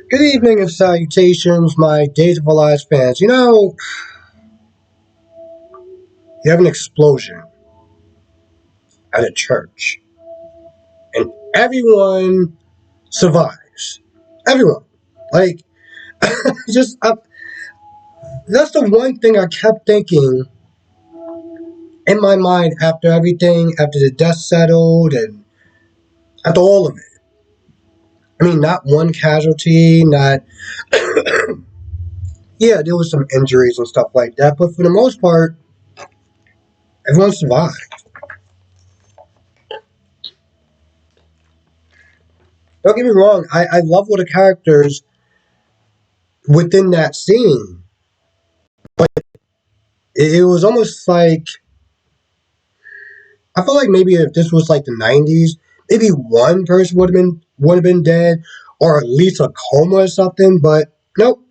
Good evening and salutations, my Days of Our Lives fans. You have an explosion at a church, and everyone survives. Everyone. Like, just, that's the one thing I kept thinking in my mind after everything, after the dust settled, and after all of it. I mean, not one casualty, not. Yeah, there was some injuries and stuff like that, but for the most part, everyone survived. Don't get me wrong, I love all the characters within that scene. But it was almost like I feel like maybe if this was like the '90s, maybe one person would have been dead, or at least a coma or something. But nope,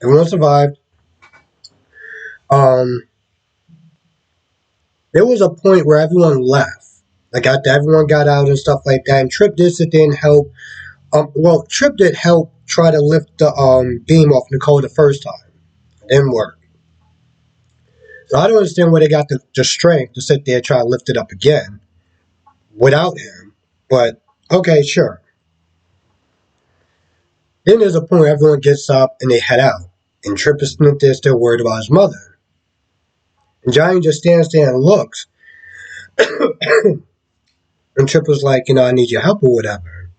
everyone survived. Um, there was a point where everyone left, like after everyone got out and stuff like that. And Trip did sit there and help. Well, Trip did help try to lift the beam off Nicole the first time. It didn't work. So I don't understand where they got the strength to sit there and try to lift it up again without him. But okay, sure. Then there's a point where everyone gets up and they head out. And Trip is still worried about his mother. And Johnny just stands there and looks. And Trip was like, I need your help or whatever.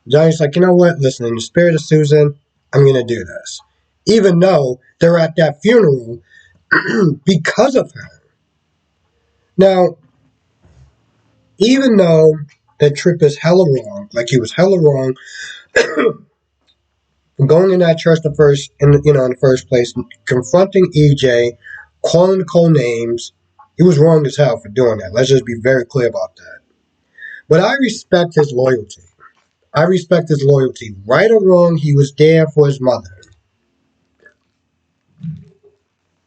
Johnny's like, you know what? Listen, in the spirit of Susan, I'm going to do this. Even though they're at that funeral because of her. Now, even though that Trip is hella wrong, like he was hella wrong going in that church in the first place, confronting EJ, calling Nicole names. He was wrong as hell for doing that. Let's just be very clear about that. But I respect his loyalty. I respect his loyalty. Right or wrong, he was there for his mother.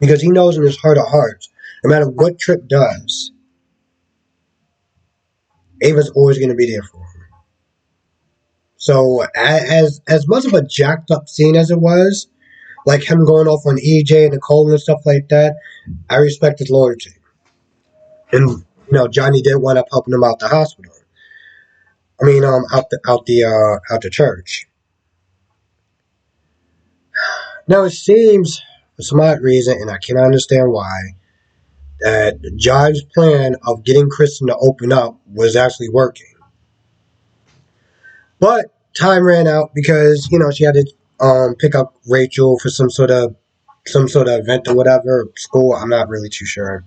Because he knows in his heart of hearts, no matter what Trip does, Ava's always going to be there for him. So as much of a jacked up scene as it was, like him going off on EJ and Nicole and stuff like that, I respect his loyalty. And Johnny did wind up helping him out the hospital. I mean, out the church. Now it seems, for some odd reason, and I cannot understand why, that John's plan of getting Kristen to open up was actually working. But time ran out because she had to pick up Rachel for some sort of event or whatever, school. I'm not really too sure.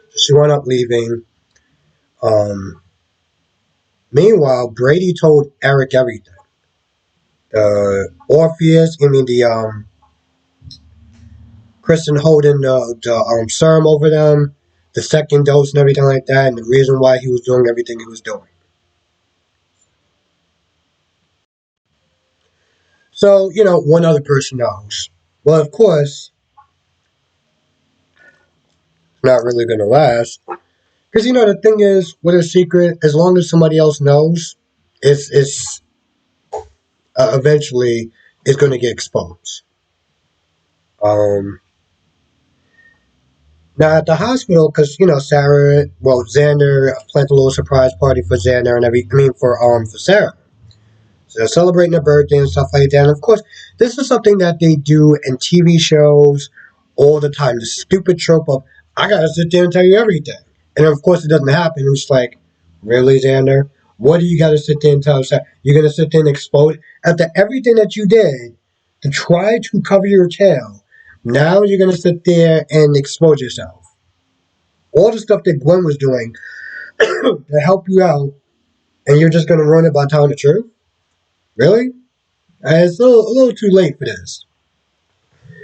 So she wound up leaving. Um, Meanwhile, Brady told Eric everything. The Orpheus, the Kristen holding the serum over them, the second dose and everything like that, and the reason why he was doing everything he was doing. So, one other person knows. Well, of course, not really going to last. Because, the thing is, with a secret, as long as somebody else knows, it's eventually it's going to get exposed. Um, Now at the hospital, because Xander planned a little surprise party for Xander and for Sarah. So they're celebrating their birthday and stuff like that. And of course, this is something that they do in TV shows all the time. The stupid trope of I gotta sit there and tell you everything, and of course it doesn't happen. It's like, really, Xander? What do you gotta sit there and tell us? You're gonna sit there and explode after everything that you did to try to cover your tail. Now you're gonna sit there and expose yourself. All the stuff that Gwen was doing to help you out, and you're just gonna ruin it by telling the truth? Really? It's a little too late for this.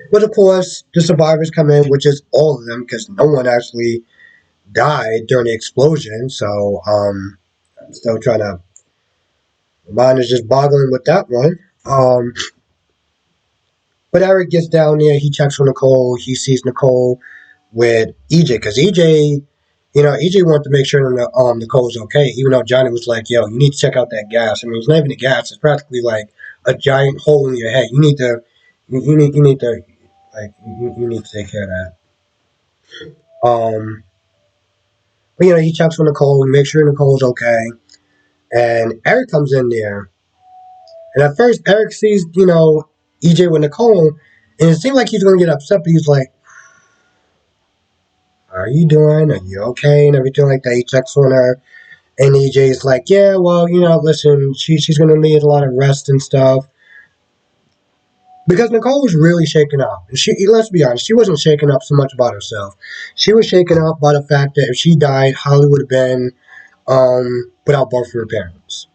But of course, the survivors come in, which is all of them, because no one actually died during the explosion. So I'm still trying to. My mind is just boggling with that one. But Eric gets down there. He checks on Nicole. He sees Nicole with EJ, because EJ wanted to make sure that Nicole's okay, even though Johnny was like, "Yo, you need to check out that gas." I mean, it's not even the gas; it's practically like a giant hole in your head. You need to like you need to take care of that. Um, but he checks on Nicole, makes sure Nicole's okay, and Eric comes in there. And at first, Eric sees EJ with Nicole, and it seemed like he's gonna get upset, but he's like, "How are you doing? Are you okay?" and everything like that. He checks on her, and EJ's like, "Yeah, well, listen, she's gonna need a lot of rest and stuff." Because Nicole was really shaken up. And let's be honest, she wasn't shaken up so much about herself. She was shaken up by the fact that if she died, Holly would have been without both of her parents.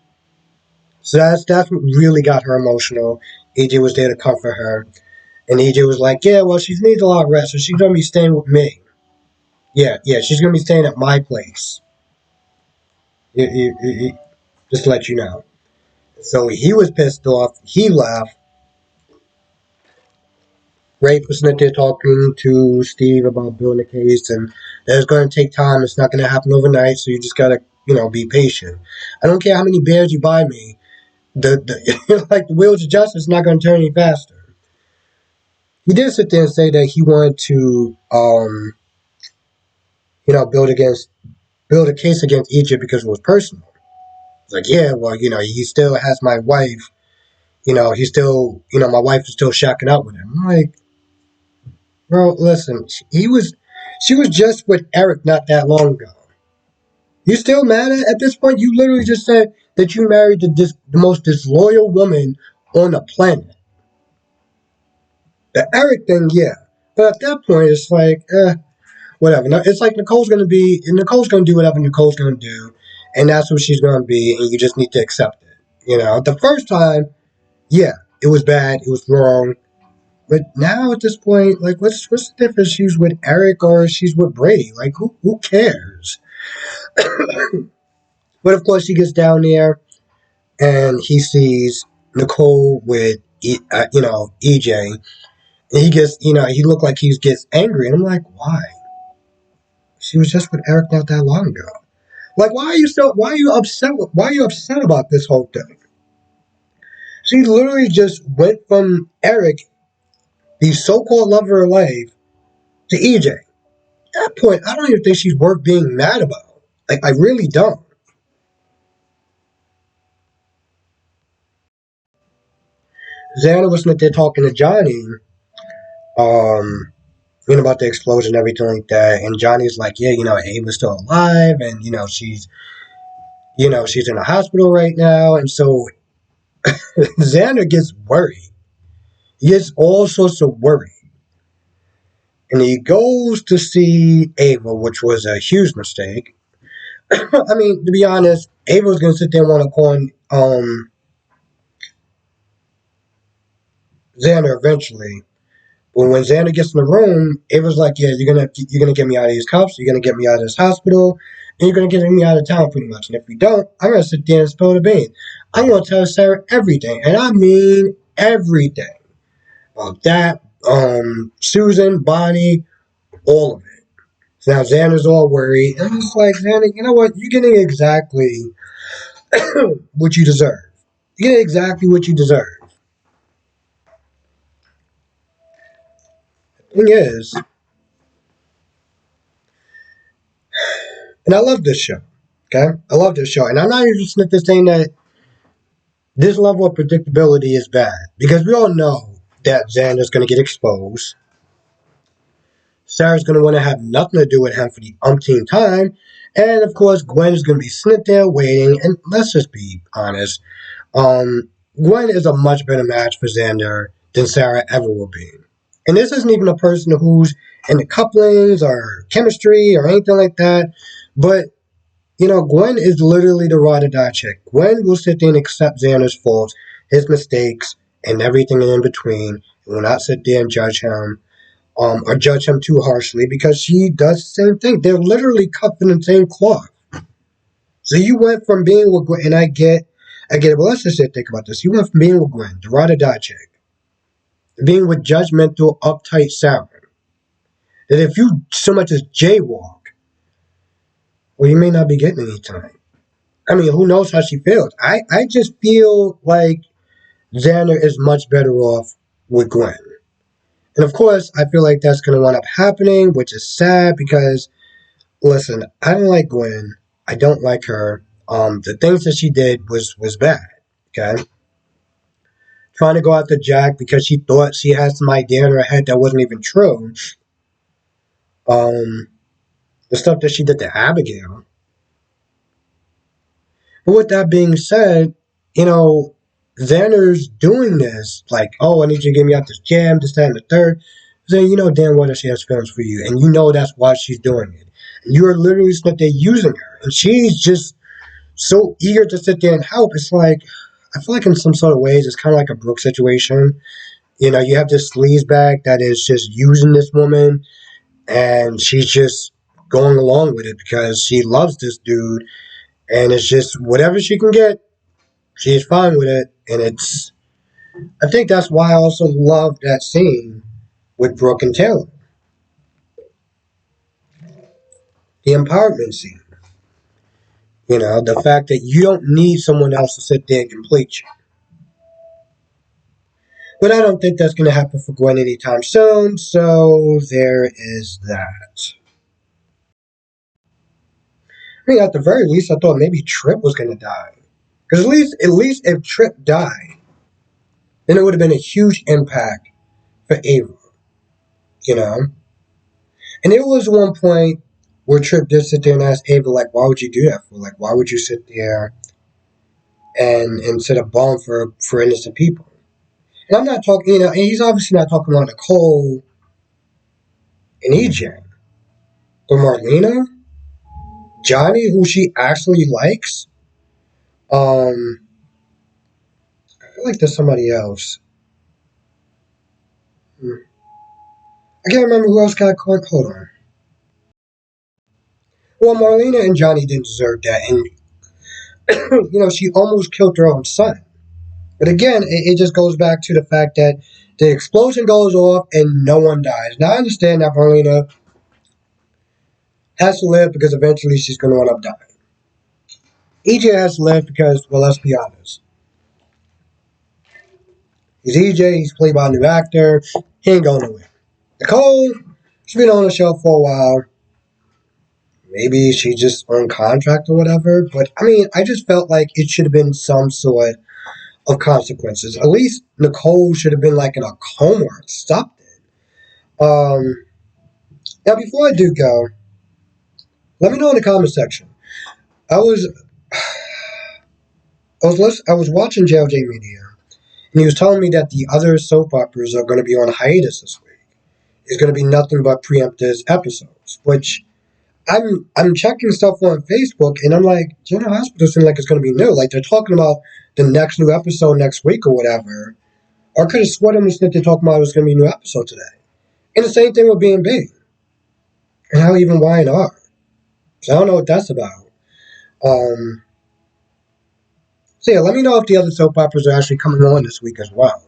So that's what really got her emotional. EJ was there to comfort her. And EJ was like, "Yeah, well, she needs a lot of rest, so she's going to be staying with me. Yeah, she's going to be staying at my place. Just to let you know." So he was pissed off. He left. Ray was sitting there talking to Steve about building a case, and that it's going to take time. It's not going to happen overnight, so you just got to, be patient. I don't care how many bears you buy me. Like the wheels of justice is not going to turn any faster. He did sit there and say that he wanted to, build a case against Egypt because it was personal. It's like, yeah, well, he still has my wife. He still, my wife is still shacking up with him. I'm like, bro, listen, she was just with Eric not that long ago. You still mad at this point? You literally just said that you married the most disloyal woman on the planet. The Eric thing, yeah. But at that point, it's like, whatever. No, it's like Nicole's gonna do whatever Nicole's gonna do, and that's what she's gonna be, and you just need to accept it. The first time, yeah, it was bad, it was wrong, but now at this point, like, what's the difference? She's with Eric or she's with Brady? Like, who cares? But of course, he gets down there and he sees Nicole with EJ, and he gets he looked like he gets angry, and I'm like, why? She was just with Eric not that long ago. Like, why are you upset about this whole thing? She literally just went from Eric, the so-called love of her life, to EJ. At that point, I don't even think she's worth being mad about. Like, I really don't. Xander was sitting there talking to Johnny, um, about the explosion and everything like that. And Johnny's like, yeah, Ava's still alive, and she's in a hospital right now. And so Xander gets worried. He gets all sorts of worried. And he goes to see Ava, which was a huge mistake. I mean, to be honest, Ava was gonna sit there and want to call Xander eventually. But when Xander gets in the room, Ava's like, "Yeah, you're gonna get me out of these cuffs. You're gonna get me out of this hospital, and you're gonna get me out of town, pretty much. And if we don't, I'm gonna sit there and spill the beans. I'm gonna tell Sarah everything, and I mean everything about that, Susan, Bonnie, all of it." So now Xander's all worried, and it's like, Xander, you know what? You're getting exactly what you deserve. You get exactly what you deserve. The thing is, and I love this show. Okay, I love this show, and I'm not even just saying that this level of predictability is bad because we all know that Xander's going to get exposed. Sarah's going to want to have nothing to do with him for the umpteenth time, and of course, Gwen is going to be sitting there waiting. And let's just be honest, Gwen is a much better match for Xander than Sarah ever will be. And this isn't even a person who's in the couplings or chemistry or anything like that. But, Gwen is literally the ride or die chick. Gwen will sit there and accept Xander's faults, his mistakes, and everything in between. And will not sit there and judge him or judge him too harshly because she does the same thing. They're literally cut from the same cloth. So you went from being with Gwen, and I get it, but let's just think about this. You went from being with Gwen, the ride or die chick, to being with judgmental, uptight Sarah. That if you so much as jaywalk, well, you may not be getting any time. I mean, who knows how she feels? I just feel like Xander is much better off with Gwen. And of course, I feel like that's going to wind up happening, which is sad because, listen, I don't like Gwen. I don't like her. The things that she did was bad. Okay, trying to go after Jack because she thought she had some idea in her head that wasn't even true. Um, the stuff that she did to Abigail. But with that being said, you know, Xander's doing this, like, oh, I need you to get me out this jam, this, that, and the third. Then you know damn well that she has feelings for you, and you know that's why she's doing it. And you are literally sitting there using her, and she's just so eager to sit there and help. It's like, I feel like in some sort of ways, it's kind of like a Brooke situation. You know, you have this sleazebag that is just using this woman, and she's just going along with it because she loves this dude, and it's just whatever she can get, she's fine with it. And it's, I think that's why I also love that scene with Brooke and Taylor, the empowerment scene. You know, the fact that you don't need someone else to sit there and complete you. But I don't think that's going to happen for Gwen anytime soon, so there is that. I mean, at the very least, I thought maybe Trip was going to die. Because at least if Trip died, then it would have been a huge impact for Ava, you know? And there was one point where Trip did sit there and ask Ava, like, why would you do that for? Like, why would you sit there and set a bomb for innocent people? And I'm not talking, you know, and he's obviously not talking about Nicole and EJ. But Marlena, Johnny, who she actually likes, I feel like there's somebody else. I can't remember who else got caught. Hold on. Well, Marlena and Johnny didn't deserve that, and you know she almost killed her own son. But again, it just goes back to the fact that the explosion goes off and no one dies. Now I understand that Marlena has to live because eventually she's going to end up dying. EJ has to live because, well, let's be honest. He's EJ. He's played by a new actor. He ain't going nowhere. Nicole, she's been on the show for a while. Maybe she's just on contract or whatever. But I mean, I just felt like it should have been some sort of consequences. At least Nicole should have been like in a coma or stopped it. Now, before I do go, let me know in the comment section. I was I was watching JLJ Media, and he was telling me that the other soap operas are going to be on hiatus this week. It's going to be nothing but preemptive episodes, which I'm checking stuff on Facebook, and I'm like, General Hospital seems like it's going to be new. Like they're talking about the next new episode next week or whatever. Or I could have sworn them they're talking about it was going to be a new episode today. And the same thing with B&B. And how even Y&R. So I don't know what that's about. So yeah, let me know if the other soap operas are actually coming on this week as well.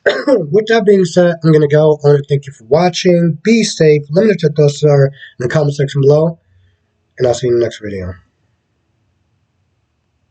With that being said, I'm going to go. I want to thank you for watching. Be safe. Let me know what your thoughts are in the comment section below. And I'll see you in the next video.